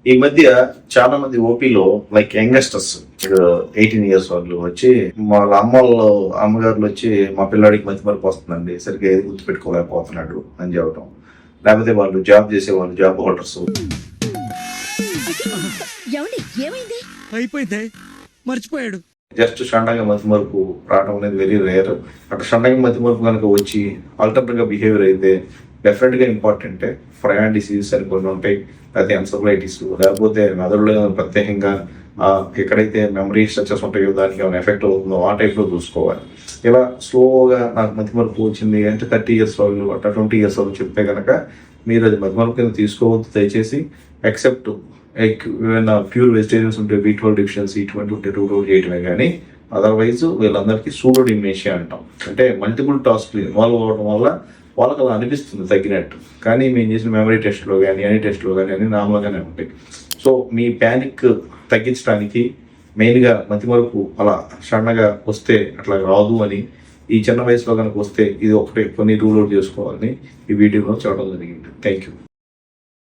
ఈ మధ్య చాలా మంది ఓపీలో లైక్ యంగస్టర్స్ 18 years వాళ్ళు వచ్చి వాళ్ళ అమ్మగారులు వచ్చి మా పిల్లాడికి మతి మరపు వస్తుందండి, సరిగ్గా ఏది గుర్తుపెట్టుకోలేకపోతున్నాడు అని చెప్పడం. లేకపోతే వాళ్ళు జాబ్ చేసే వాళ్ళు జాబ్ హోల్డర్స్ అయిపోయింది మర్చిపోయాడు జస్ట్ షండంగా మతి మరుపు రావడం అనేది వెరీ రేర్. అక్కడ షండంగా మతి మరుపు కనుక వచ్చి ఆల్టర్నేట్ గా బిహేవియర్ అయితే డెఫినెట్ గా ఇంపార్టెంటే. ప్రయాణ డిసీజెస్ అని కొన్ని ఉంటాయి, లేకపోతే ఎన్సెఫలైటిస్, లేకపోతే మెదడులో ప్రత్యేకంగా ఎక్కడైతే మెమరీ స్ట్రక్చర్స్ ఉంటాయో దానికి ఏమైనా ఎఫెక్ట్ అవుతుందో ఆ టైప్లో చూసుకోవాలి. ఇలా స్లోగా నాకు మతి మరుపు వచ్చింది అంటే 30 years వాళ్ళు అట్లా 20 years వాళ్ళు చెప్తే కనుక మీరు అది మతి మరుపు కింద తీసుకోవద్దు దయచేసి. ఎక్సెప్ట్ ఏమైనా ప్యూర్ వెజిటేరియన్స్ ఉంటే B12 డెఫిషియన్సీ ఇటువంటి ఉంటే రూట్ అవుట్ చేయటమే. కానీ అదర్వైజ్ వీళ్ళందరికీ సూడో డిమెన్షియా అంటాం. అంటే మల్టిపుల్ టాస్క్లు ఇన్వాల్వ్ అవ్వడం వల్ల వాళ్ళకి అలా అనిపిస్తుంది తగ్గినట్టు, కానీ మేము చేసిన మెమరీ టెస్ట్లో కానీ అన్ని టెస్ట్లో కానీ అన్ని నార్మల్గానే ఉంటాయి. సో మీ ప్యానిక్ తగ్గించడానికి మెయిన్గా మతి మరుపు అలా సడన్గా వస్తే అట్లా రాదు అని, ఈ చిన్న వయసులో కనుక వస్తే ఇది ఒకటి కొన్ని రూల్ అవుట్ చేసుకోవాలని ఈ వీడియోలో చెప్పడం జరిగింది. Thank you.